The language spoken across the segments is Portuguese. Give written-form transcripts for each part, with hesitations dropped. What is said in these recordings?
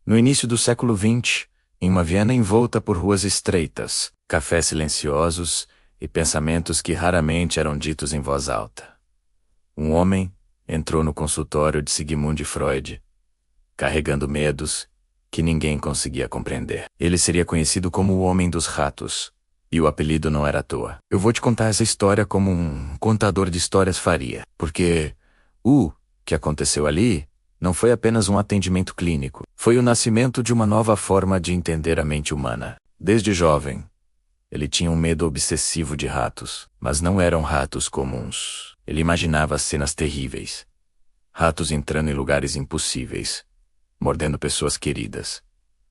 No início do século XX, em uma Viena envolta por ruas estreitas, cafés silenciosos e pensamentos que raramente eram ditos em voz alta, um homem entrou no consultório de Sigmund Freud, carregando medos que ninguém conseguia compreender. Ele seria conhecido como o Homem dos Ratos, e o apelido não era à toa. Eu vou te contar essa história como um contador de histórias faria, porque o que aconteceu ali não foi apenas um atendimento clínico, foi o nascimento de uma nova forma de entender a mente humana. Desde jovem, ele tinha um medo obsessivo de ratos, mas não eram ratos comuns. Ele imaginava cenas terríveis. Ratos entrando em lugares impossíveis, mordendo pessoas queridas,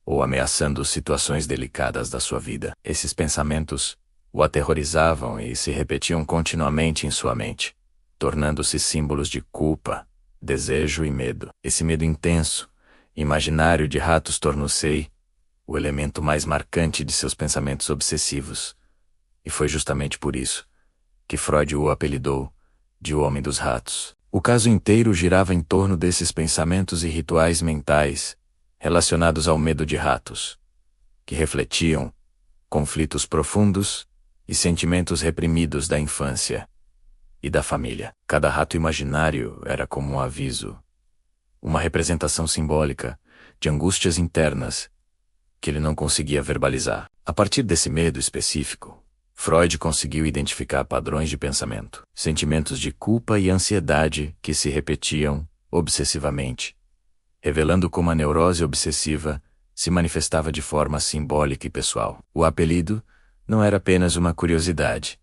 ou ameaçando situações delicadas da sua vida. Esses pensamentos o aterrorizavam e se repetiam continuamente em sua mente, tornando-se símbolos de culpa, desejo e medo. Esse medo intenso, imaginário de ratos tornou-se o elemento mais marcante de seus pensamentos obsessivos. E foi justamente por isso que Freud o apelidou de o Homem dos Ratos. O caso inteiro girava em torno desses pensamentos e rituais mentais relacionados ao medo de ratos, que refletiam conflitos profundos e sentimentos reprimidos da infância e da família. Cada rato imaginário era como um aviso, uma representação simbólica de angústias internas que ele não conseguia verbalizar. A partir desse medo específico, Freud conseguiu identificar padrões de pensamento, sentimentos de culpa e ansiedade que se repetiam obsessivamente, revelando como a neurose obsessiva se manifestava de forma simbólica e pessoal. O apelido não era apenas uma curiosidade,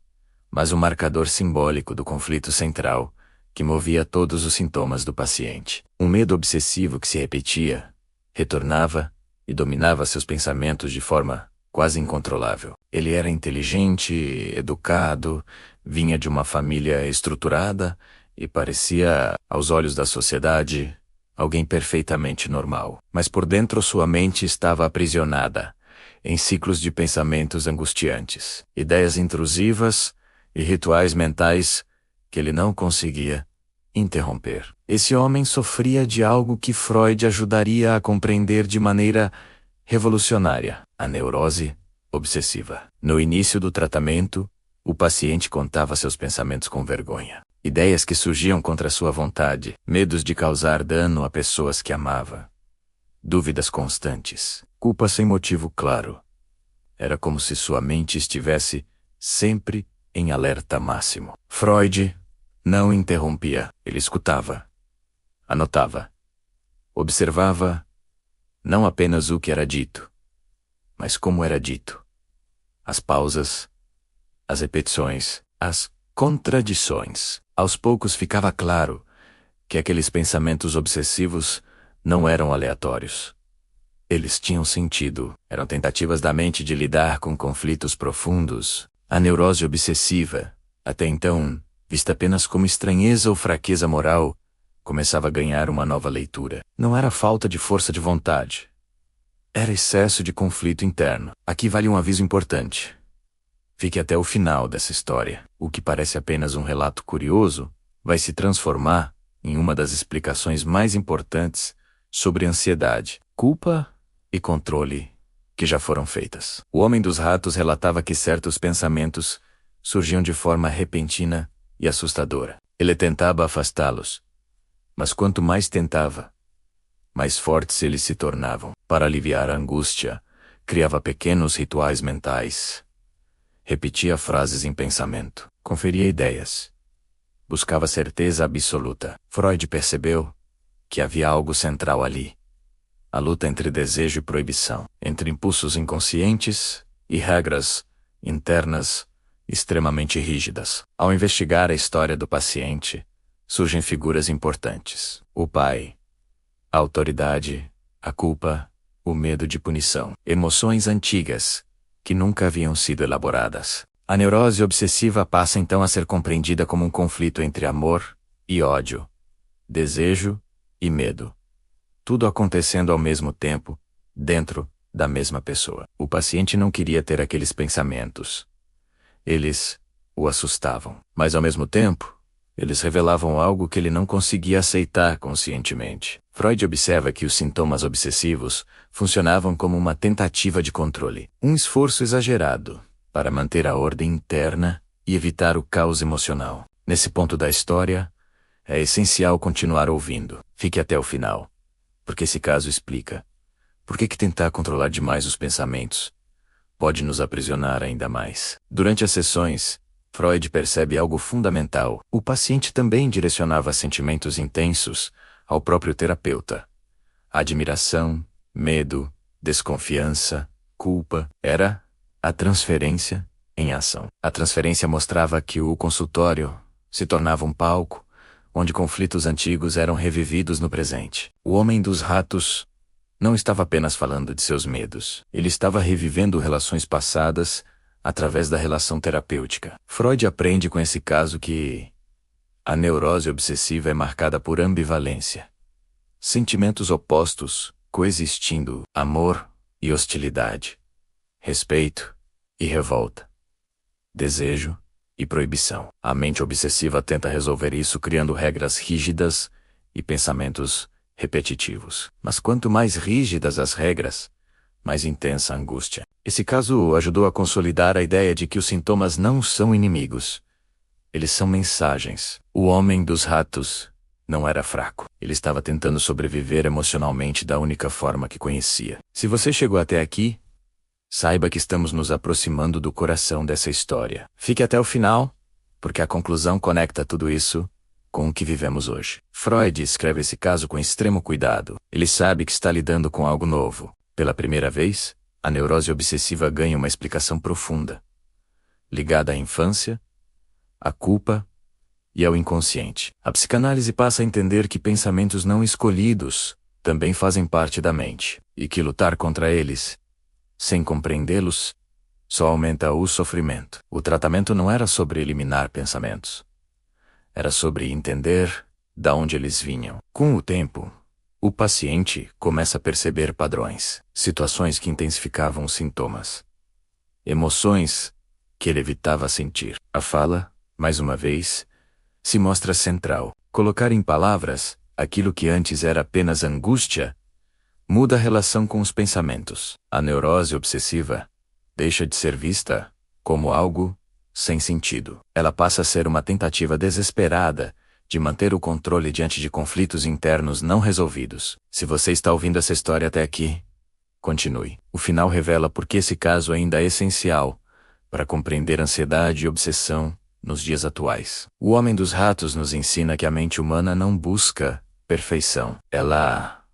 mas um marcador simbólico do conflito central que movia todos os sintomas do paciente. Um medo obsessivo que se repetia, retornava e dominava seus pensamentos de forma quase incontrolável. Ele era inteligente, educado, vinha de uma família estruturada e parecia, aos olhos da sociedade, alguém perfeitamente normal. Mas por dentro sua mente estava aprisionada em ciclos de pensamentos angustiantes, ideias intrusivas e rituais mentais que ele não conseguia interromper. Esse homem sofria de algo que Freud ajudaria a compreender de maneira revolucionária: a neurose obsessiva. No início do tratamento, o paciente contava seus pensamentos com vergonha. Ideias que surgiam contra sua vontade, medos de causar dano a pessoas que amava, dúvidas constantes, culpa sem motivo claro. Era como se sua mente estivesse sempre em alerta máximo. Freud não interrompia, ele escutava, anotava, observava não apenas o que era dito, mas como era dito. As pausas, as repetições, as contradições. Aos poucos ficava claro que aqueles pensamentos obsessivos não eram aleatórios. Eles tinham sentido, eram tentativas da mente de lidar com conflitos profundos. A neurose obsessiva, até então vista apenas como estranheza ou fraqueza moral, começava a ganhar uma nova leitura. Não era falta de força de vontade. Era excesso de conflito interno. Aqui vale um aviso importante. Fique até o final dessa história. O que parece apenas um relato curioso vai se transformar em uma das explicações mais importantes sobre ansiedade, culpa e controle que já foram feitas. O Homem dos Ratos relatava que certos pensamentos surgiam de forma repentina e assustadora. Ele tentava afastá-los, mas quanto mais tentava, mais fortes eles se tornavam. Para aliviar a angústia, criava pequenos rituais mentais. Repetia frases em pensamento, conferia ideias, buscava certeza absoluta. Freud percebeu que havia algo central ali: a luta entre desejo e proibição, entre impulsos inconscientes e regras internas extremamente rígidas. Ao investigar a história do paciente, surgem figuras importantes: o pai, a autoridade, a culpa, o medo de punição, emoções antigas que nunca haviam sido elaboradas. A neurose obsessiva passa então a ser compreendida como um conflito entre amor e ódio, desejo e medo, tudo acontecendo ao mesmo tempo, dentro da mesma pessoa. O paciente não queria ter aqueles pensamentos. Eles o assustavam, mas ao mesmo tempo, Eles revelavam algo que ele não conseguia aceitar conscientemente. Freud observa que os sintomas obsessivos funcionavam como uma tentativa de controle, um esforço exagerado para manter a ordem interna e evitar o caos emocional. Nesse ponto da história, é essencial continuar ouvindo. Fique até o final, porque esse caso explica por que tentar controlar demais os pensamentos pode nos aprisionar ainda mais. Durante as sessões, Freud percebe algo fundamental. O paciente também direcionava sentimentos intensos ao próprio terapeuta. Admiração, medo, desconfiança, culpa. Era a transferência em ação. A transferência mostrava que o consultório se tornava um palco onde conflitos antigos eram revividos no presente. O homem dos ratos não estava apenas falando de seus medos. Ele estava revivendo relações passadas através da relação terapêutica. Freud aprende com esse caso que a neurose obsessiva é marcada por ambivalência. Sentimentos opostos coexistindo, amor e hostilidade, respeito e revolta, desejo e proibição. A mente obsessiva tenta resolver isso criando regras rígidas e pensamentos repetitivos. Mas quanto mais rígidas as regras, mais intensa a angústia. Esse caso ajudou a consolidar a ideia de que os sintomas não são inimigos. Eles são mensagens. O homem dos ratos não era fraco. Ele estava tentando sobreviver emocionalmente da única forma que conhecia. Se você chegou até aqui, saiba que estamos nos aproximando do coração dessa história. Fique até o final, porque a conclusão conecta tudo isso com o que vivemos hoje. Freud escreve esse caso com extremo cuidado. Ele sabe que está lidando com algo novo. Pela primeira vez, a neurose obsessiva ganha uma explicação profunda, ligada à infância, à culpa e ao inconsciente. A psicanálise passa a entender que pensamentos não escolhidos também fazem parte da mente, e que lutar contra eles, sem compreendê-los, só aumenta o sofrimento. O tratamento não era sobre eliminar pensamentos. Era sobre entender de onde eles vinham. Com o tempo, o paciente começa a perceber padrões, situações que intensificavam os sintomas, emoções que ele evitava sentir. A fala, mais uma vez, se mostra central. Colocar em palavras aquilo que antes era apenas angústia muda a relação com os pensamentos. A neurose obsessiva deixa de ser vista como algo sem sentido. Ela passa a ser uma tentativa desesperada de manter o controle diante de conflitos internos não resolvidos. Se você está ouvindo essa história até aqui, continue. O final revela por que esse caso ainda é essencial para compreender ansiedade e obsessão nos dias atuais. O Homem dos Ratos nos ensina que a mente humana não busca perfeição. Ela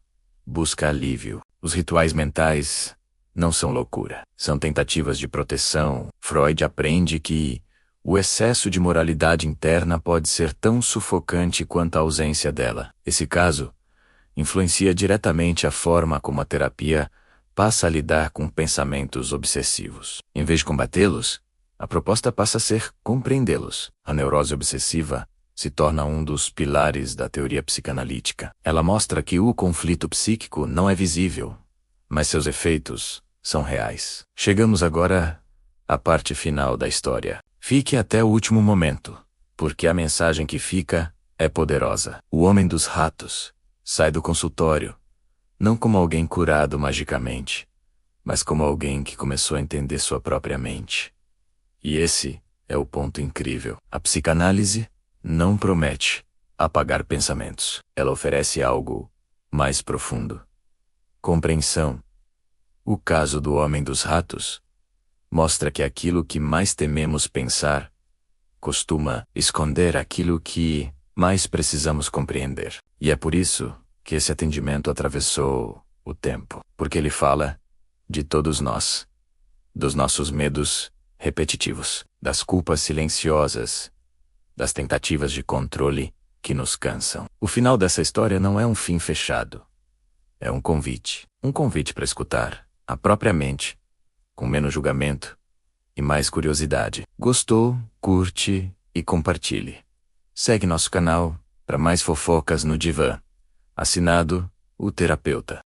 busca alívio. Os rituais mentais não são loucura. São tentativas de proteção. Freud aprende que o excesso de moralidade interna pode ser tão sufocante quanto a ausência dela. Esse caso influencia diretamente a forma como a terapia passa a lidar com pensamentos obsessivos. Em vez de combatê-los, a proposta passa a ser compreendê-los. A neurose obsessiva se torna um dos pilares da teoria psicanalítica. Ela mostra que o conflito psíquico não é visível, mas seus efeitos são reais. Chegamos agora à parte final da história. Fique até o último momento, porque a mensagem que fica é poderosa. O Homem dos Ratos sai do consultório, não como alguém curado magicamente, mas como alguém que começou a entender sua própria mente. E esse é o ponto incrível. A psicanálise não promete apagar pensamentos. Ela oferece algo mais profundo: compreensão. O caso do Homem dos Ratos mostra que aquilo que mais tememos pensar costuma esconder aquilo que mais precisamos compreender. E é por isso que esse atendimento atravessou o tempo. Porque ele fala de todos nós, dos nossos medos repetitivos, das culpas silenciosas, das tentativas de controle que nos cansam. O final dessa história não é um fim fechado. É um convite para escutar a própria mente, com menos julgamento e mais curiosidade. Gostou? Curte e compartilhe. Segue nosso canal para mais fofocas no divã. Assinado, o terapeuta.